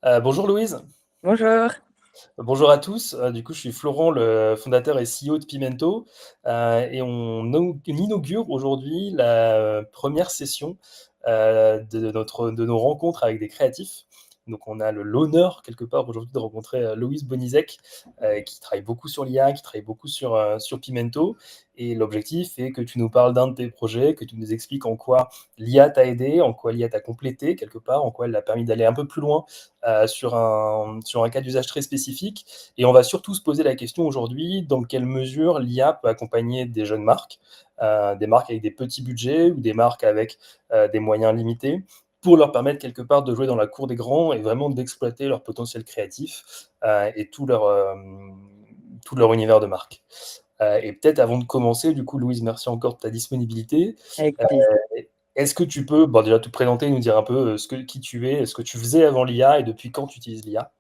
Bonjour Louise. Bonjour. Bonjour à tous. Du coup, je suis Florent, le fondateur et CEO de Pimento, et on inaugure aujourd'hui la première session de nos rencontres avec des créatifs. Donc, on a l'honneur quelque part aujourd'hui de rencontrer Loïs Bonizek, qui travaille beaucoup sur l'IA, qui travaille beaucoup sur Pimento. Et l'objectif est que tu nous parles d'un de tes projets, que tu nous expliques en quoi l'IA t'a aidé, en quoi l'IA t'a complété quelque part, en quoi elle t'a permis d'aller un peu plus loin sur un cas d'usage très spécifique. Et on va surtout se poser la question aujourd'hui, dans quelle mesure l'IA peut accompagner des jeunes marques, des marques avec des petits budgets ou des marques avec des moyens limités, pour leur permettre quelque part de jouer dans la cour des grands et vraiment d'exploiter leur potentiel créatif et tout leur univers de marque. Et peut-être avant de commencer, du coup, Louise, merci encore de ta disponibilité. Avec Euh, plaisir. Est-ce que tu peux déjà te présenter, nous dire un peu qui tu es, ce que tu faisais avant l'IA et depuis quand tu utilises l'IA?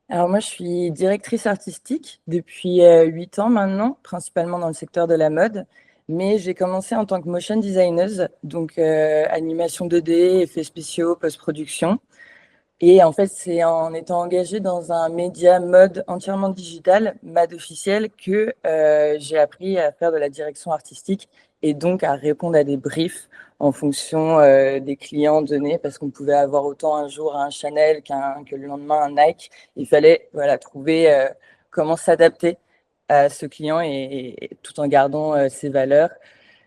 Alors moi, je suis directrice artistique depuis 8 ans maintenant, principalement dans le secteur de la mode. Mais j'ai commencé en tant que motion designer, donc animation 2D, effets spéciaux, post-production. Et en fait, c'est en étant engagée dans un média mode entièrement digital, MAD officiel, que j'ai appris à faire de la direction artistique et donc à répondre à des briefs en fonction des clients donnés, parce qu'on pouvait avoir autant un jour un Chanel que le lendemain un Nike. Il fallait trouver comment s'adapter à ce client et tout en gardant ses valeurs.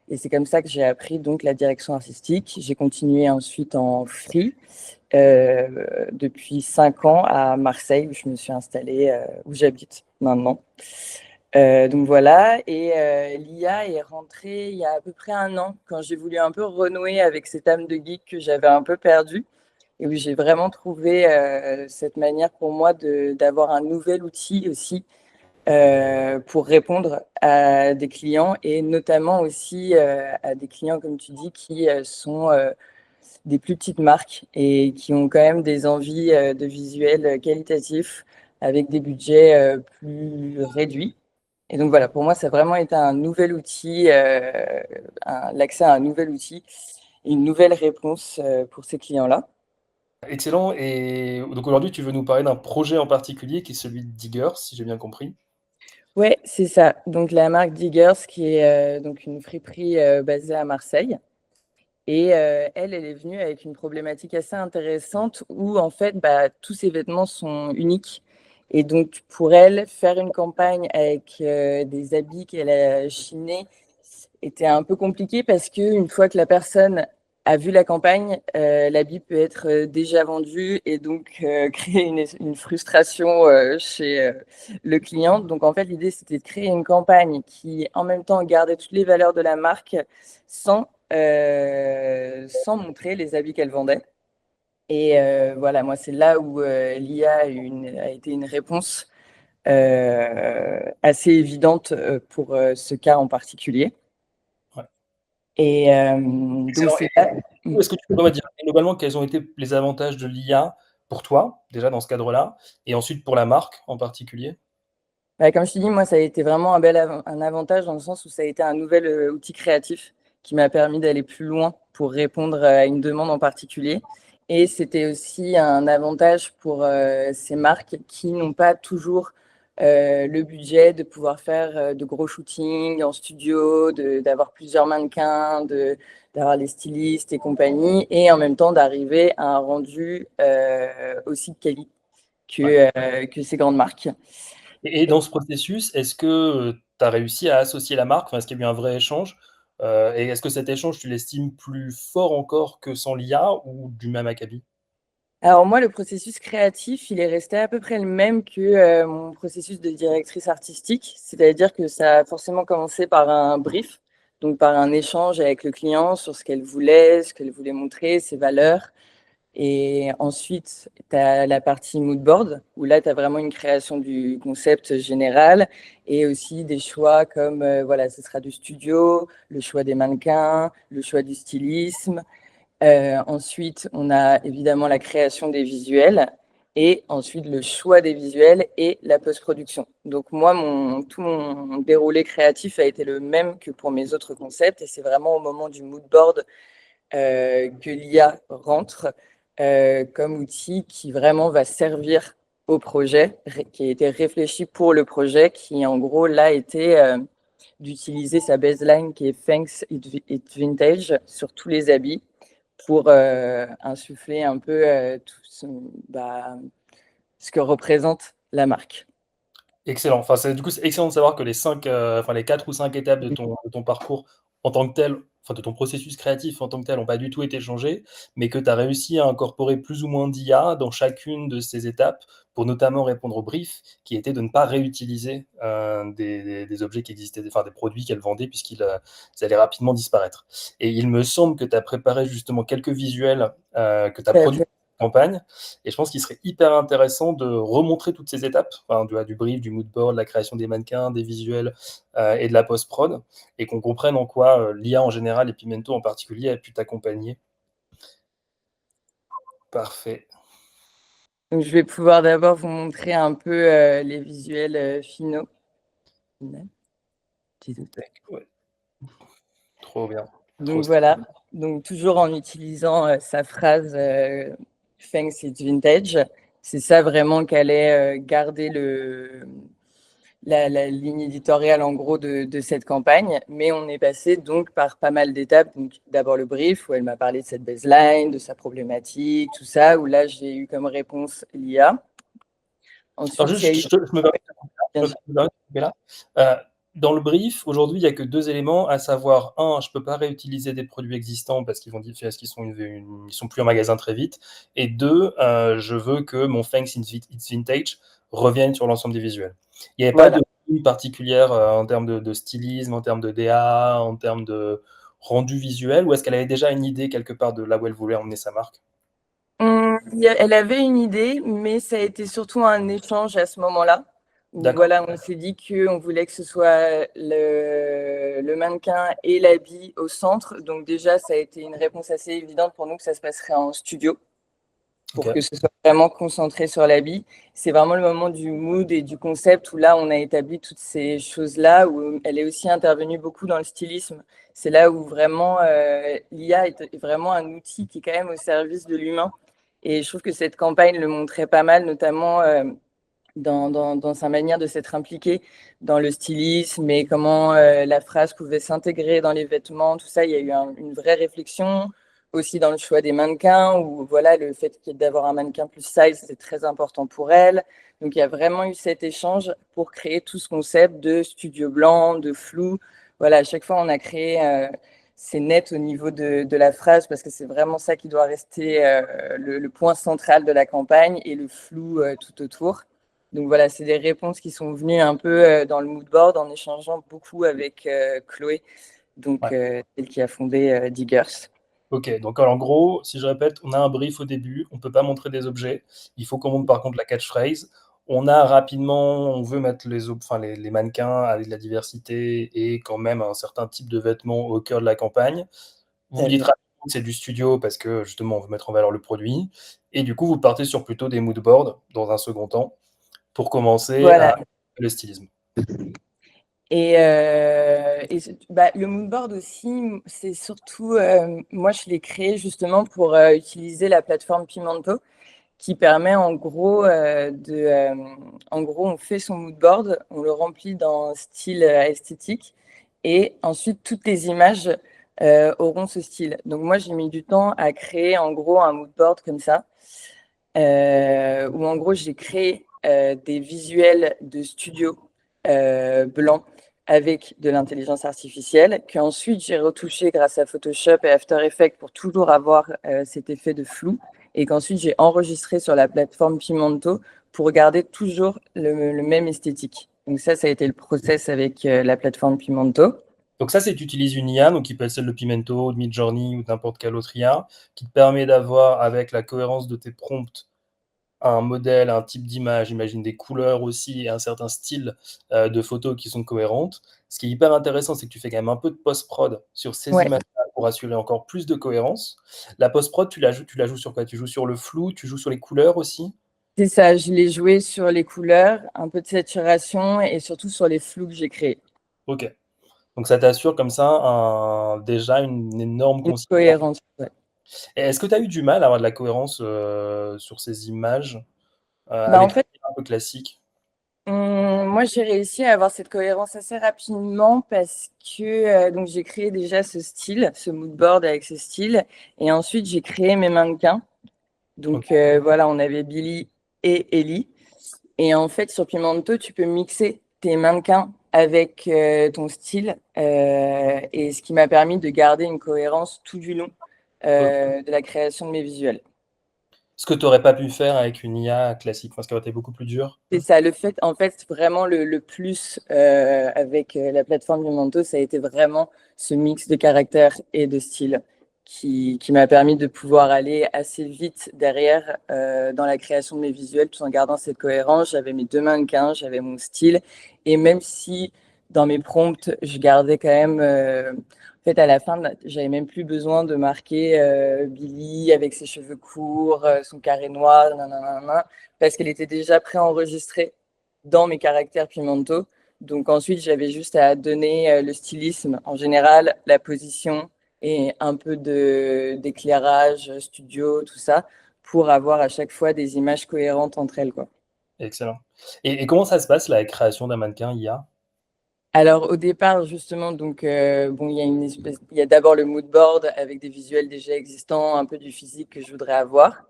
Et c'est comme ça que j'ai appris donc la direction artistique. J'ai continué ensuite en free depuis 5 ans à Marseille, où je me suis installée, où j'habite maintenant. Donc voilà, et l'IA est rentrée il y a à peu près un an, quand j'ai voulu un peu renouer avec cette âme de geek que j'avais un peu perdue, et où j'ai vraiment trouvé cette manière pour moi d'avoir un nouvel outil aussi pour répondre à des clients, et notamment aussi à des clients, comme tu dis, qui sont des plus petites marques et qui ont quand même des envies de visuels qualitatifs avec des budgets plus réduits. Et donc voilà, pour moi, ça a vraiment été un nouvel outil, l'accès à un nouvel outil, et une nouvelle réponse pour ces clients-là. Excellent. Et donc aujourd'hui, tu veux nous parler d'un projet en particulier qui est celui de Digger, si j'ai bien compris. Ouais, c'est ça. Donc la marque Diggers, qui est donc une friperie basée à Marseille. Et elle est venue avec une problématique assez intéressante où, en fait, tous ses vêtements sont uniques. Et donc, pour elle, faire une campagne avec des habits qu'elle a chinés était un peu compliqué, parce qu'une fois que la personne a vu la campagne, l'habit peut être déjà vendu, et donc créer une frustration chez le client. Donc, en fait, l'idée, c'était de créer une campagne qui, en même temps, gardait toutes les valeurs de la marque sans montrer les habits qu'elle vendait. Et voilà, moi, c'est là où l'IA a été une réponse assez évidente pour ce cas en particulier. Ouais. Et donc, Excellent. c'est Et là. du coup, est-ce que tu pourrais me dire globalement quels ont été les avantages de l'IA pour toi, déjà dans ce cadre-là, et ensuite pour la marque en particulier? Comme je te dis, moi, ça a été vraiment un avantage, dans le sens où ça a été un nouvel outil créatif qui m'a permis d'aller plus loin pour répondre à une demande en particulier. Et c'était aussi un avantage pour ces marques qui n'ont pas toujours le budget de pouvoir faire de gros shootings en studio, d'avoir plusieurs mannequins, d'avoir les stylistes et compagnie, et en même temps d'arriver à un rendu aussi de qualité Ouais. que ces grandes marques. Et dans ce processus, est-ce que tu as réussi à associer la marque? Enfin, est-ce qu'il y a eu un vrai échange? Et est-ce que cet échange, tu l'estimes plus fort encore que sans l'IA ou du même acabit? Alors moi, le processus créatif, il est resté à peu près le même que mon processus de directrice artistique, c'est-à-dire que ça a forcément commencé par un brief, donc par un échange avec le client sur ce qu'elle voulait montrer, ses valeurs. Et ensuite, tu as la partie mood board, où là, tu as vraiment une création du concept général, et aussi des choix comme, voilà, ce sera du studio, le choix des mannequins, le choix du stylisme. Ensuite, on a évidemment la création des visuels, et ensuite le choix des visuels et la post-production. Donc moi, tout mon déroulé créatif a été le même que pour mes autres concepts, et c'est vraiment au moment du mood board que l'IA rentre comme outil qui vraiment va servir au projet, qui a été réfléchi pour le projet, qui en gros là était d'utiliser sa baseline qui est Thanks It's Vintage sur tous les habits pour insuffler un peu tout ce que représente la marque. Excellent. Enfin, du coup, c'est excellent de savoir que les 4 ou 5 étapes de ton parcours en tant que tel, enfin de ton processus créatif en tant que tel, n'ont pas du tout été changées, mais que tu as réussi à incorporer plus ou moins d'IA dans chacune de ces étapes pour notamment répondre au brief qui était de ne pas réutiliser des objets qui existaient, enfin des produits qu'elle vendait puisqu'ils allaient rapidement disparaître. Et il me semble que tu as préparé justement quelques visuels que tu as produits campagne. Et je pense qu'il serait hyper intéressant de remontrer toutes ces étapes, enfin, du brief, du mood board, la création des mannequins, des visuels et de la post-prod, et qu'on comprenne en quoi l'IA en général et Pimento en particulier a pu t'accompagner. Parfait. Donc, je vais pouvoir d'abord vous montrer un peu les visuels finaux. Ouais. Trop bien. Donc voilà, donc toujours en utilisant sa phrase Thanks It's Vintage. C'est ça vraiment qu'elle est garder la ligne éditoriale en gros de cette campagne, mais on est passé donc par pas mal d'étapes. Donc d'abord le brief où elle m'a parlé de cette baseline, de sa problématique, tout ça, où là j'ai eu comme réponse l'IA. Ensuite, alors juste, je me permets là. Dans le brief, aujourd'hui, il n'y a que 2 éléments, à savoir, un, je ne peux pas réutiliser des produits existants parce qu'ils ils sont plus en magasin très vite. Et deux, je veux que mon Thanks It's Vintage revienne sur l'ensemble des visuels. Il n'y avait pas de ligne particulière en termes de stylisme, en termes de DA, en termes de rendu visuel, ou est-ce qu'elle avait déjà une idée quelque part de là où elle voulait emmener sa marque? Elle avait une idée, mais ça a été surtout un échange à ce moment-là. Voilà, on s'est dit qu'on voulait que ce soit le mannequin et l'habit au centre. Donc déjà, ça a été une réponse assez évidente pour nous que ça se passerait en studio pour que ce soit vraiment concentré sur l'habit. C'est vraiment le moment du mood et du concept où là, on a établi toutes ces choses-là, où elle est aussi intervenue beaucoup dans le stylisme. C'est là où vraiment l'IA est vraiment un outil qui est quand même au service de l'humain. Et je trouve que cette campagne le montrait pas mal, notamment dans sa manière de s'être impliquée dans le stylisme et comment la phrase pouvait s'intégrer dans les vêtements, tout ça. Il y a eu une vraie réflexion aussi dans le choix des mannequins, où voilà, le fait d'avoir un mannequin plus size, c'est très important pour elle. Donc il y a vraiment eu cet échange pour créer tout ce concept de studio blanc, de flou. Voilà, à chaque fois, on a créé c'est net au niveau de la phrase parce que c'est vraiment ça qui doit rester le point central de la campagne et le flou tout autour. Donc voilà, c'est des réponses qui sont venues un peu dans le mood board en échangeant beaucoup avec Chloé, donc celle qui a fondé Diggers. Ok, donc alors, en gros, si je répète, on a un brief au début, on ne peut pas montrer des objets, il faut qu'on montre par contre la catchphrase. On a rapidement, on veut mettre les mannequins avec de la diversité et quand même un certain type de vêtements au cœur de la campagne. Vous dites rapidement que c'est du studio parce que justement on veut mettre en valeur le produit. Et du coup, vous partez sur plutôt des mood boards dans un second temps pour commencer à le stylisme. Et le moodboard aussi, c'est surtout, moi je l'ai créé justement pour utiliser la plateforme Pimento qui permet en gros en gros on fait son moodboard, on le remplit dans style esthétique et ensuite toutes les images auront ce style. Donc moi j'ai mis du temps à créer en gros un moodboard comme ça où en gros j'ai créé des visuels de studio blancs avec de l'intelligence artificielle, qu'ensuite j'ai retouché grâce à Photoshop et After Effects pour toujours avoir cet effet de flou, et qu'ensuite j'ai enregistré sur la plateforme Pimento pour garder toujours le même esthétique. Donc ça a été le process avec la plateforme Pimento. Donc ça, c'est que tu utilises une IA, donc qui peut être celle de Pimento, de Midjourney ou n'importe quelle autre IA, qui te permet d'avoir, avec la cohérence de tes prompts, un modèle, un type d'image, imagine des couleurs aussi, et un certain style de photos qui sont cohérentes. Ce qui est hyper intéressant, c'est que tu fais quand même un peu de post-prod sur ces images-là pour assurer encore plus de cohérence. La post-prod, tu la joues sur quoi? Tu joues sur le flou, tu joues sur les couleurs aussi? C'est ça, je l'ai joué sur les couleurs, un peu de saturation et surtout sur les flous que j'ai créés. Ok. Donc ça t'assure comme ça déjà une énorme consistency. Cohérence. Ouais. Et est-ce que tu as eu du mal à avoir de la cohérence, sur ces images, Bah, en avec fait, un peu classique? moi, j'ai réussi à avoir cette cohérence assez rapidement parce que donc j'ai créé déjà ce style, ce mood board avec ce style et ensuite j'ai créé mes mannequins. OK. Donc voilà, on avait Billy et Ellie et en fait, sur Pimento, tu peux mixer tes mannequins avec, ton style, et ce qui m'a permis de garder une cohérence tout du long, OK. de la création de mes visuels. Ce que tu aurais pas pu faire avec une IA classique, enfin, ce qui aurait été beaucoup plus dur? C'est ça, le fait, en fait, vraiment le plus avec la plateforme Vimanto, ça a été vraiment ce mix de caractère et de style qui m'a permis de pouvoir aller assez vite derrière dans la création de mes visuels tout en gardant cette cohérence. J'avais mes deux mannequins, j'avais mon style et même si dans mes prompts, je gardais quand même, en fait, à la fin, j'avais même plus besoin de marquer Billy avec ses cheveux courts, son carré noir, nanana, parce qu'elle était déjà préenregistrée dans mes caractères Pimento. Donc ensuite, j'avais juste à donner le stylisme en général, la position et un peu d'éclairage studio, tout ça, pour avoir à chaque fois des images cohérentes entre elles, quoi. Excellent. Et comment ça se passe la création d'un mannequin IA? Alors au départ, justement, donc bon, il y a d'abord le mood board avec des visuels déjà existants, un peu du physique que je voudrais avoir.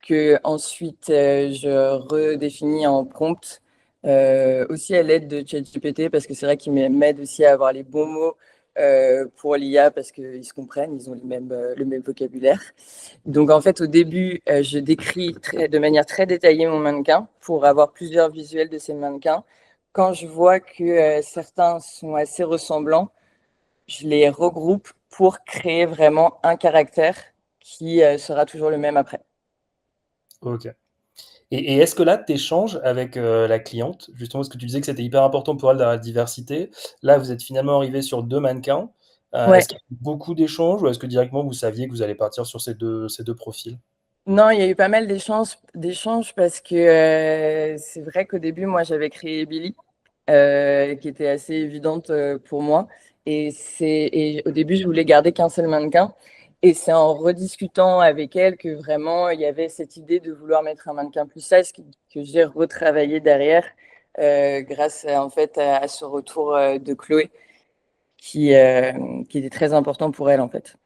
Que ensuite je redéfinis en prompt, aussi à l'aide de ChatGPT parce que c'est vrai qu'il m'aide aussi à avoir les bons mots pour l'IA parce qu'ils se comprennent, ils ont le même vocabulaire. Donc en fait au début je décris de manière très détaillée mon mannequin pour avoir plusieurs visuels de ces mannequins. Quand je vois que certains sont assez ressemblants, je les regroupe pour créer vraiment un caractère qui sera toujours le même après. OK. Et est-ce que là, tu échanges avec, la cliente? Justement, parce que tu disais que c'était hyper important pour elle d'avoir la diversité. Là, vous êtes finalement arrivés sur 2 mannequins. Ouais. Est-ce qu'il y a eu beaucoup d'échanges ou est-ce que directement vous saviez que vous allez partir sur ces deux profils? Non, il y a eu pas mal d'échanges parce que c'est vrai qu'au début, moi, j'avais créé Billy, qui était assez évidente pour moi. Et au début, je voulais garder qu'un seul mannequin. Et c'est en rediscutant avec elle que vraiment il y avait cette idée de vouloir mettre un mannequin plus size que j'ai retravaillé derrière grâce en fait à ce retour de Chloé qui était très important pour elle en fait.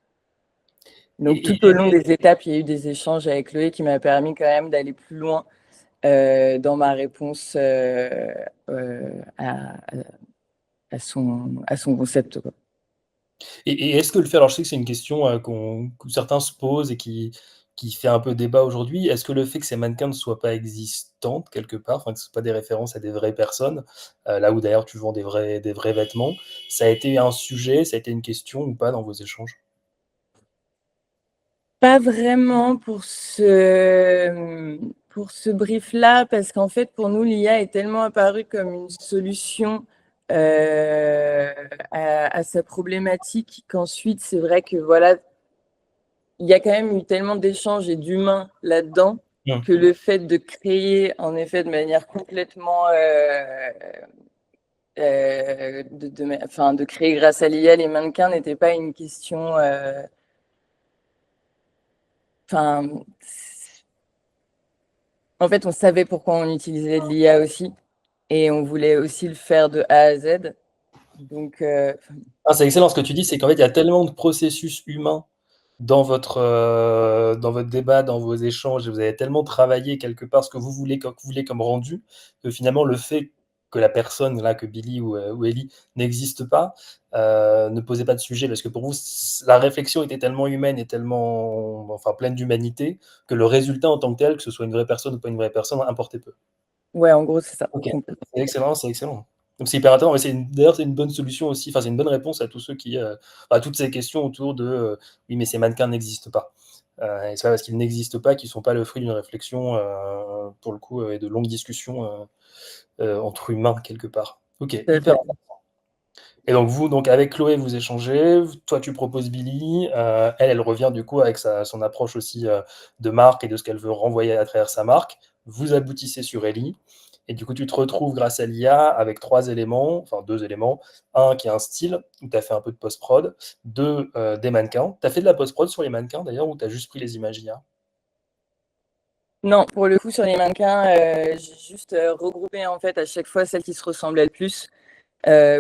Donc Et tout au long des étapes, il y a eu des échanges avec Chloé qui m'a permis quand même d'aller plus loin dans ma réponse à son concept, quoi. et est-ce que le fait, alors je sais que c'est une question, que certains se posent et qui fait un peu débat aujourd'hui. Est-ce que le fait que ces mannequins ne soient pas existantes quelque part, enfin que ce ne soient pas des références à des vraies personnes, là où d'ailleurs tu vends des vrais vêtements, ça a été un sujet, ça a été une question ou pas dans vos échanges? Pas vraiment pour ce brief-là, parce qu'en fait, pour nous, l'IA est tellement apparue comme une solution à sa problématique qu'ensuite, c'est vrai que voilà, il y a quand même eu tellement d'échanges et d'humains là-dedans Mmh. que le fait de créer, en effet, de manière complètement, enfin, de créer grâce à l'IA les mannequins n'était pas une question. Enfin, en fait, on savait pourquoi on utilisait de l'IA aussi, et on voulait aussi le faire de A à Z. Donc, Ah, c'est excellent ce que tu dis, c'est qu'en fait, il y a tellement de processus humains dans votre débat, dans vos échanges, et vous avez tellement travaillé quelque part ce que vous voulez comme rendu, que finalement le fait que la personne là, que Billy ou Ellie n'existe pas, ne posait pas de sujet parce que pour vous, la réflexion était tellement humaine et tellement, enfin, pleine d'humanité que le résultat en tant que tel, que ce soit une vraie personne ou pas une vraie personne, importait peu. ouais, en gros, c'est ça. OK. C'est excellent, c'est excellent. Donc c'est hyper intéressant, mais d'ailleurs, c'est une bonne solution aussi, enfin, c'est une bonne réponse à tous ceux qui, à toutes ces questions autour de, «Oui, mais ces mannequins n'existent pas». Et c'est pas parce qu'ils n'existent pas qu'ils sont pas le fruit d'une réflexion, pour le coup, et de longues discussions, entre humains quelque part. OK, Tout à hyper. fait. Et donc vous, donc avec Chloé, vous échangez, toi tu proposes Billy, elle revient du coup avec son approche aussi, de marque et de ce qu'elle veut renvoyer à travers sa marque. Vous aboutissez sur Ellie Et du coup, tu te retrouves grâce à l'IA avec 3 éléments, enfin 2 éléments. Un qui est un style, où tu as fait un peu de post-prod. Deux, des mannequins. Tu as fait de la post-prod sur les mannequins d'ailleurs, ou tu as juste pris les images IA? Non, pour le coup, sur les mannequins, j'ai juste regroupé en fait à chaque fois celles qui se ressemblaient le plus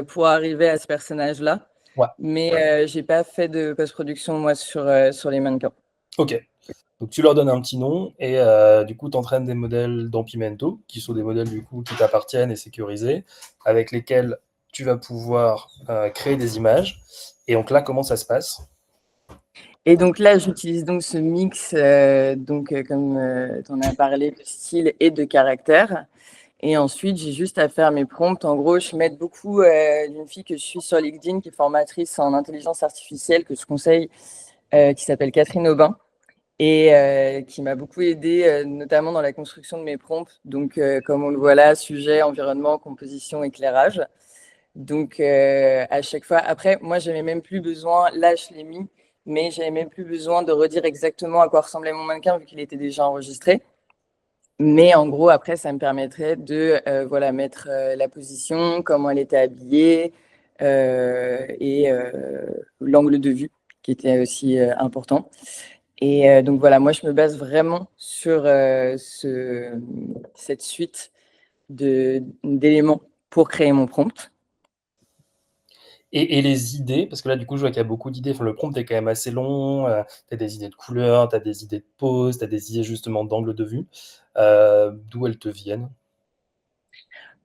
pour arriver à ce personnage-là. Ouais. Mais j'ai pas fait de post-production, moi, sur les mannequins. Ok. Donc tu leur donnes un petit nom et du coup tu entraînes des modèles dans Pimento, qui sont des modèles du coup qui t'appartiennent et sécurisés, avec lesquels tu vas pouvoir créer des images. Et donc là, comment ça se passe? Et donc là, j'utilise donc ce mix, comme tu en as parlé, de style et de caractère. Et ensuite, j'ai juste à faire mes prompts. En gros, je m'aide beaucoup d'une fille que je suis sur LinkedIn, qui est formatrice en intelligence artificielle, que je conseille, qui s'appelle Catherine Aubin, et qui m'a beaucoup aidée, notamment dans la construction de mes prompts. Donc, comme on le voit là, sujet, environnement, composition, éclairage. Donc, à chaque fois, après, moi, j'avais même plus besoin, là, je l'ai mis, mais j'avais même plus besoin de redire exactement à quoi ressemblait mon mannequin, vu qu'il était déjà enregistré. Mais en gros, après, ça me permettrait de voilà, mettre la position, comment elle était habillée et l'angle de vue qui était aussi important. Et donc voilà, moi, je me base vraiment sur cette suite d'éléments pour créer mon prompt. Et les idées, parce que là, du coup, je vois qu'il y a beaucoup d'idées. Enfin, le prompt est quand même assez long. Tu as des idées de couleurs, tu as des idées de pose, tu as des idées justement d'angle de vue. D'où elles te viennent?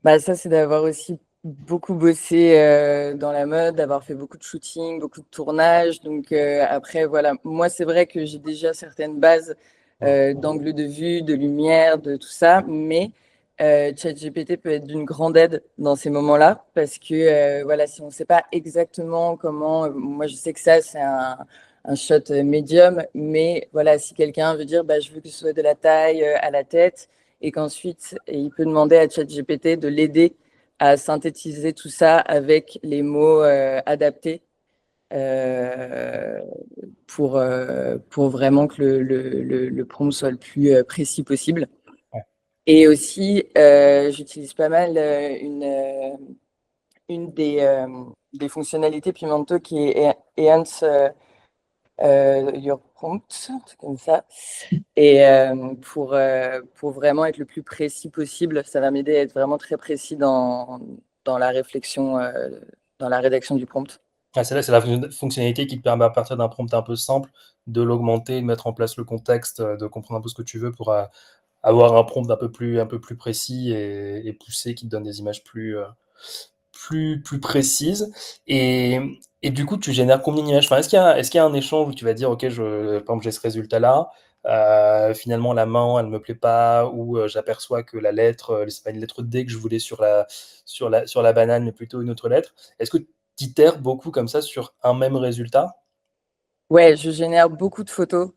Bah, ça, c'est d'avoir aussi beaucoup bossé dans la mode, d'avoir fait beaucoup de shooting, beaucoup de tournages. Donc après, voilà, moi, c'est vrai que j'ai déjà certaines bases d'angle de vue, de lumière, de tout ça, mais ChatGPT peut être d'une grande aide dans ces moments-là parce que voilà, si on ne sait pas exactement comment, moi, je sais que ça, c'est un shot médium, mais voilà, si quelqu'un veut dire, bah, je veux que ce soit de la taille à la tête, et qu'ensuite, il peut demander à ChatGPT de l'aider à synthétiser tout ça avec les mots adaptés euh, pour vraiment que le prompt soit le plus précis possible. Et aussi, j'utilise pas mal une des fonctionnalités Pimento qui est Enhance Your Prompt, un truc comme ça. Et pour vraiment être le plus précis possible, ça va m'aider à être vraiment très précis dans la réflexion, dans la rédaction du prompt. Ah, c'est là, c'est la fonctionnalité qui te permet, à partir d'un prompt un peu simple, de l'augmenter, de mettre en place le contexte, de comprendre un peu ce que tu veux pour avoir un prompt un peu plus précis et poussé qui te donne des images plus précises. Et du coup, tu génères combien d'images? Enfin, est-ce qu'il y a un échange où tu vas dire, OK, par exemple, j'ai ce résultat-là, finalement, la main, elle me plaît pas, ou j'aperçois que la lettre, c'est pas une lettre D que je voulais sur la banane, mais plutôt une autre lettre. Est-ce que tu itères beaucoup comme ça sur un même résultat? Ouais, je génère beaucoup de photos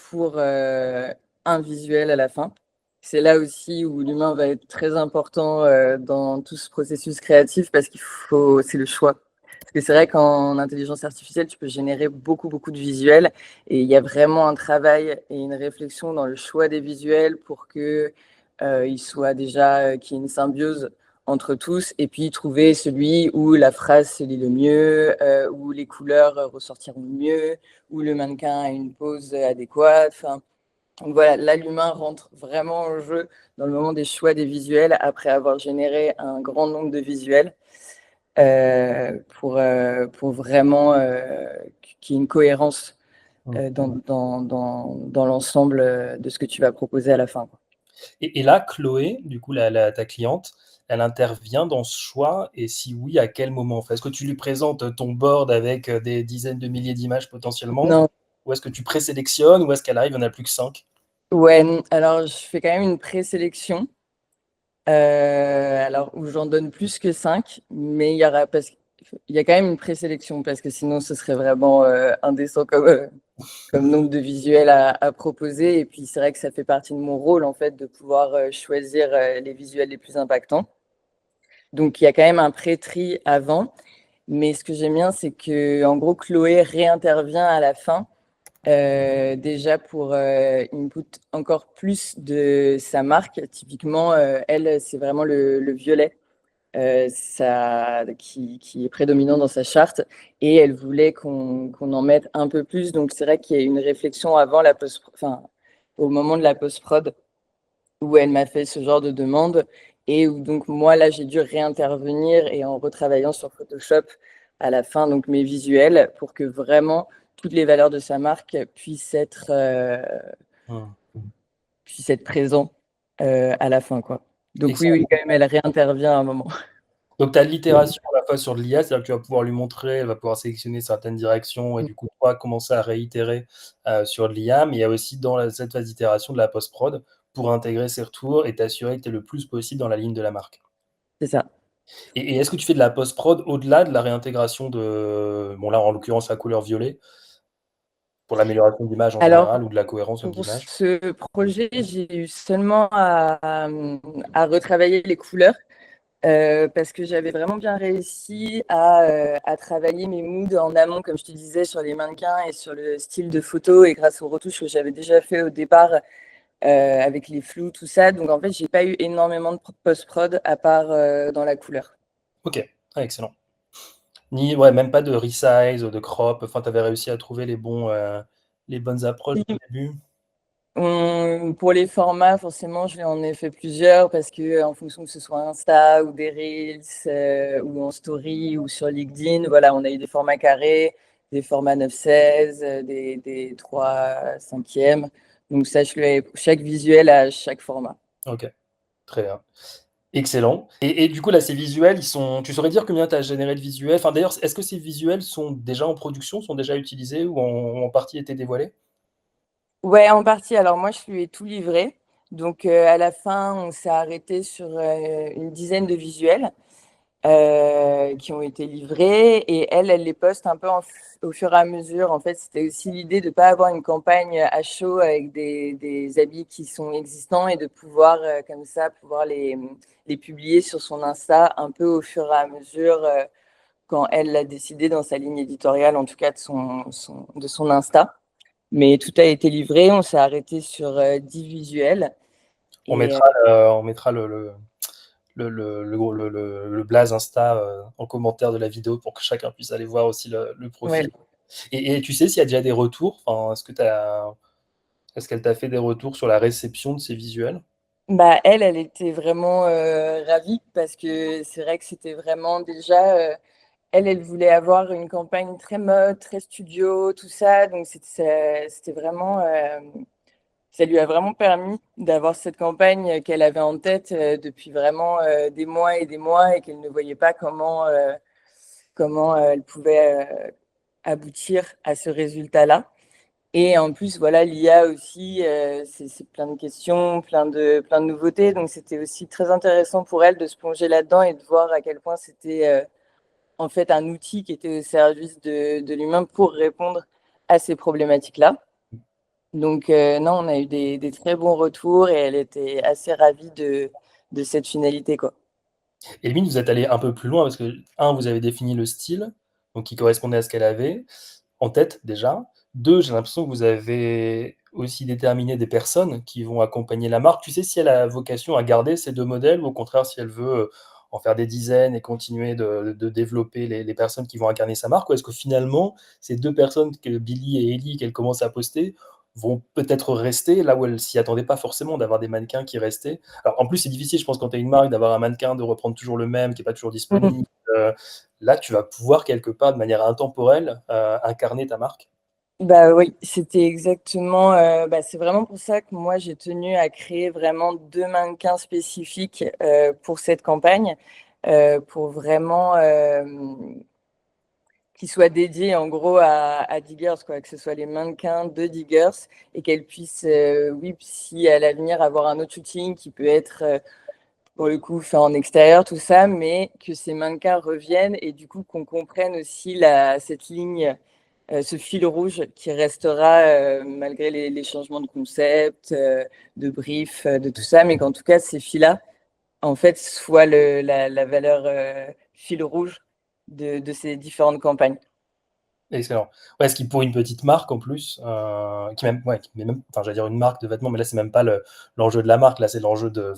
pour un visuel à la fin. C'est là aussi où l'humain va être très important dans tout ce processus créatif parce c'est le choix. Parce que c'est vrai qu'en intelligence artificielle, tu peux générer beaucoup, beaucoup de visuels et il y a vraiment un travail et une réflexion dans le choix des visuels pour que il soit déjà, qu'il y ait une symbiose entre tous, et puis trouver celui où la phrase se lit le mieux, où les couleurs ressortiront le mieux, où le mannequin a une pose adéquate. Enfin, donc voilà, là, l'humain rentre vraiment en jeu dans le moment des choix des visuels, après avoir généré un grand nombre de visuels, pour vraiment qu'il y ait une cohérence dans l'ensemble de ce que tu vas proposer à la fin. Et là, Chloé, du coup, ta cliente, elle intervient dans ce choix, et si oui, à quel moment? En fait, est-ce que tu lui présentes ton board avec des dizaines de milliers d'images potentiellement, Non, ou est-ce que tu présélectionnes, ou est-ce qu'elle arrive, il n'y en a plus que 5? ouais, alors je fais quand même une présélection. Alors, où j'en donne plus que 5, mais il y a quand même une présélection, parce que sinon, ce serait vraiment indécent comme nombre de visuels à proposer. Et puis, c'est vrai que ça fait partie de mon rôle, en fait, de pouvoir choisir les visuels les plus impactants. Donc, il y a quand même un pré-tri avant. Mais ce que j'aime bien, c'est que, en gros, Chloé réintervient à la fin Déjà pour input encore plus de sa marque. Typiquement, elle, c'est vraiment le violet qui est prédominant dans sa charte et elle voulait qu'on en mette un peu plus. Donc c'est vrai qu'il y a une réflexion avant la post, enfin au moment de la post-prod où elle m'a fait ce genre de demande et où donc moi là j'ai dû réintervenir et en retravaillant sur Photoshop à la fin donc mes visuels pour que vraiment toutes les valeurs de sa marque puissent être présents à la fin quoi. Donc oui, Excellent. oui, quand même, elle réintervient à un moment. Donc, tu as l'itération à la fois sur de l'IA, c'est-à-dire que tu vas pouvoir lui montrer, elle va pouvoir sélectionner certaines directions et du coup, toi, commencer à réitérer sur de l'IA. Mais il y a aussi dans cette phase d'itération de la post-prod pour intégrer ses retours et t'assurer que tu es le plus possible dans la ligne de la marque. C'est ça. Et est-ce que tu fais de la post-prod au-delà de la réintégration de, bon là, en l'occurrence, la couleur violet, pour l'amélioration de l'image en Alors, général ou de la cohérence de pour l'image? ce projet, j'ai eu seulement à retravailler les couleurs parce que j'avais vraiment bien réussi à travailler mes moods en amont, comme je te disais, sur les mannequins et sur le style de photo et grâce aux retouches que j'avais déjà fait au départ avec les flous, tout ça. Donc, en fait, j'ai pas eu énormément de post-prod à part dans la couleur. Ok, ah, excellent. Ni, ouais, même pas de resize, de crop, enfin, tu avais réussi à trouver les bonnes approches dès le début? Pour les formats, forcément, je en ai fait plusieurs parce que en fonction que ce soit Insta ou des Reels ou en story ou sur LinkedIn, voilà, on a eu des formats carrés, des formats 9/16, des 3/5. Donc ça, chaque visuel a chaque format. Ok, très bien. Excellent. Et du coup, là, ces visuels, tu saurais dire combien tu as généré de visuels? Enfin, d'ailleurs, est-ce que ces visuels sont déjà en production, sont déjà utilisés ou en partie été dévoilés? Ouais, en partie. Alors moi, je lui ai tout livré. Donc à la fin, on s'est arrêté sur une dizaine de visuels. Qui ont été livrés et elle les poste un peu au fur et à mesure. En fait, c'était aussi l'idée de ne pas avoir une campagne à chaud avec des habits qui sont existants et de pouvoir, comme ça, pouvoir les publier sur son Insta un peu au fur et à mesure quand elle l'a décidé dans sa ligne éditoriale, en tout cas de son Insta. Mais tout a été livré, on s'est arrêté sur 10 visuels. On Et mettra, on mettra le blaze Insta en commentaire de la vidéo pour que chacun puisse aller voir aussi le ouais. profil. Et tu sais s'il y a déjà des retours? Enfin, est-ce qu'elle t'a fait des retours sur la réception de ces visuels? Bah, elle était vraiment ravie parce que c'est vrai que c'était vraiment déjà, elle voulait avoir une campagne très mode, très studio, tout ça. Donc, c'était vraiment, ça lui a vraiment permis d'avoir cette campagne qu'elle avait en tête depuis vraiment des mois et des mois et qu'elle ne voyait pas comment elle pouvait aboutir à ce résultat-là. Et en plus, voilà, l'IA aussi, c'est plein de questions, plein de nouveautés. Donc, c'était aussi très intéressant pour elle de se plonger là-dedans et de voir à quel point c'était en fait un outil qui était au service de l'humain pour répondre à ces problématiques-là. Donc, non, on a eu des très bons retours et elle était assez ravie de cette finalité, quoi. Et limite, vous êtes allé un peu plus loin parce que, un, vous avez défini le style, donc qui correspondait à ce qu'elle avait en tête déjà. Deux, j'ai l'impression que vous avez aussi déterminé des personnes qui vont accompagner la marque. Tu sais si elle a vocation à garder ces deux modèles ou au contraire si elle veut en faire des dizaines et continuer de développer les personnes qui vont incarner sa marque, ou est-ce que finalement, ces deux personnes, que Billy et Ellie, qu'elle commence à poster, vont peut-être rester là où elle s'y attendait pas forcément d'avoir des mannequins qui restaient. Alors en plus, c'est difficile, je pense, quand tu as une marque, d'avoir un mannequin, de reprendre toujours le même, qui n'est pas toujours disponible. Euh, Là, tu vas pouvoir quelque part, de manière intemporelle, incarner ta marque. Bah oui, c'était exactement. Bah, c'est vraiment pour ça que moi j'ai tenu à créer vraiment deux mannequins spécifiques pour cette campagne, pour vraiment qu'ils soient dédiés en gros à Diggers, quoi, que ce soit les mannequins de Diggers et qu'elles puissent, oui, si à l'avenir avoir un autre shooting qui peut être pour le coup fait en extérieur, tout ça, mais que ces mannequins reviennent et du coup qu'on comprenne aussi cette ligne ce fil rouge qui restera malgré les changements de concept, de brief, de tout ça, mais qu'en tout cas, ces fils-là, en fait, soient la valeur fil rouge de ces différentes campagnes. Excellent. Ouais, ce qui pour une petite marque en plus, qui même, ouais, qui même, enfin, j'allais dire une marque de vêtements, mais là c'est même pas l'enjeu de la marque, là c'est l'enjeu de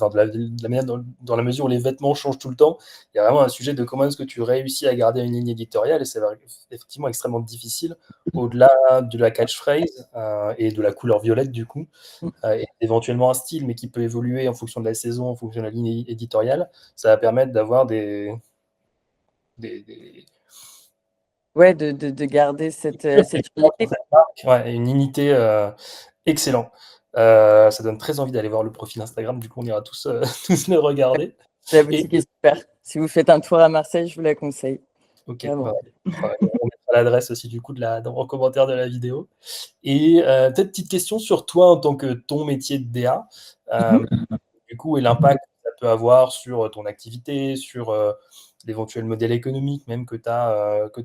la manière dans la mesure où les vêtements changent tout le temps. Il y a vraiment un sujet de comment est-ce que tu réussis à garder une ligne éditoriale, et c'est effectivement extrêmement difficile au-delà de la catchphrase et de la couleur violette du coup, et éventuellement un style, mais qui peut évoluer en fonction de la saison, en fonction de la ligne éditoriale. Ça va permettre d'avoir des Ouais, de garder cette unité. Ouais, une unité excellent. Ça donne très envie d'aller voir le profil Instagram, du coup on ira tous, tous le regarder. La Et boutique est super. Si vous faites un tour à Marseille, je vous la conseille. ok, Vraiment. on mettra l'adresse aussi du coup en commentaire de la vidéo. Et peut-être petite question sur toi en tant que ton métier de DA, du coup, et l'impact que ça peut avoir sur ton activité, sur l'éventuel modèle économique même que tu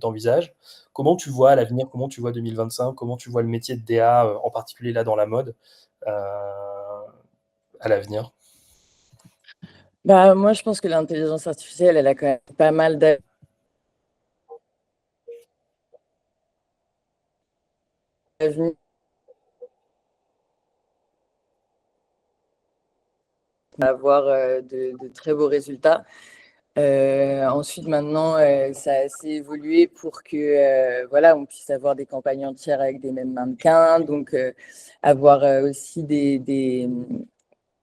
envisages. Comment tu vois l'avenir, comment tu vois 2025, comment tu vois le métier de DA, en particulier là dans la mode, à l'avenir? Bah, moi, je pense que l'intelligence artificielle, elle a quand même pas mal d'avenir à avoir de très beaux résultats. Ensuite, maintenant, ça a assez évolué pour que voilà, on puisse avoir des campagnes entières avec des mêmes mannequins, donc avoir aussi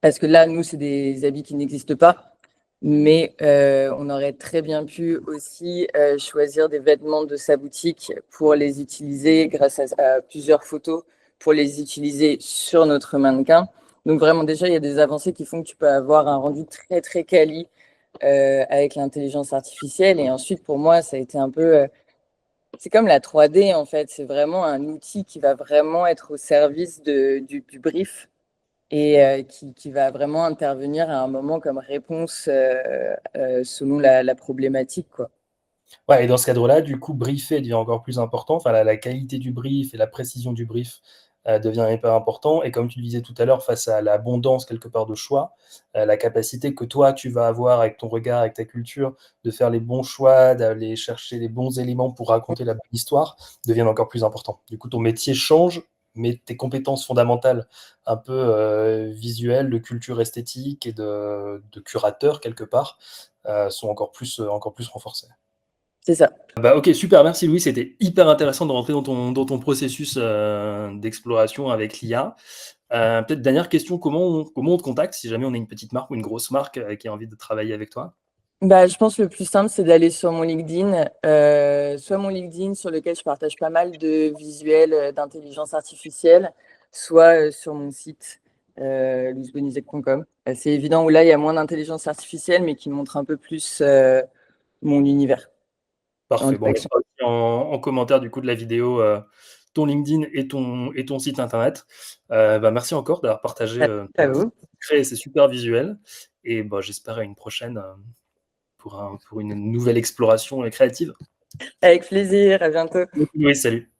parce que là, nous, c'est des habits qui n'existent pas, mais on aurait très bien pu aussi choisir des vêtements de sa boutique pour les utiliser grâce à plusieurs photos, pour les utiliser sur notre mannequin. Donc vraiment, déjà, il y a des avancées qui font que tu peux avoir un rendu très, très quali avec l'intelligence artificielle. Et ensuite, pour moi, ça a été un peu... c'est comme la 3D, en fait. C'est vraiment un outil qui va vraiment être au service du brief et qui va vraiment intervenir à un moment comme réponse selon la problématique, quoi. Ouais, et dans ce cadre-là, du coup, briefer devient encore plus important. Enfin, la qualité du brief et la précision du brief devient hyper important. Et comme tu le disais tout à l'heure, face à l'abondance quelque part de choix, la capacité que toi, tu vas avoir avec ton regard, avec ta culture, de faire les bons choix, d'aller chercher les bons éléments pour raconter la bonne histoire, deviennent encore plus importants. Du coup, ton métier change, mais tes compétences fondamentales, un peu visuelles, de culture esthétique et de curateur quelque part, sont encore plus renforcées. C'est ça. Bah, OK, super, merci Louis, c'était hyper intéressant de rentrer dans ton processus, d'exploration avec l'IA. Peut-être dernière question, comment on te contacte si jamais on est une petite marque ou une grosse marque, qui a envie de travailler avec toi? Bah, je pense que le plus simple, c'est d'aller sur mon LinkedIn, soit mon LinkedIn sur lequel je partage pas mal de visuels d'intelligence artificielle, soit sur mon site louisebonizek.com. C'est évident où là, il y a moins d'intelligence artificielle, mais qui montre un peu plus mon univers en Parfait. Bon, on direction. mettra aussi en commentaire du coup de la vidéo, ton LinkedIn et ton site internet. Bah, merci encore d'avoir partagé, À vous. créé ces super visuels, et bah, j'espère à une prochaine, pour une nouvelle exploration, créative. Avec plaisir, à bientôt. Oui, salut.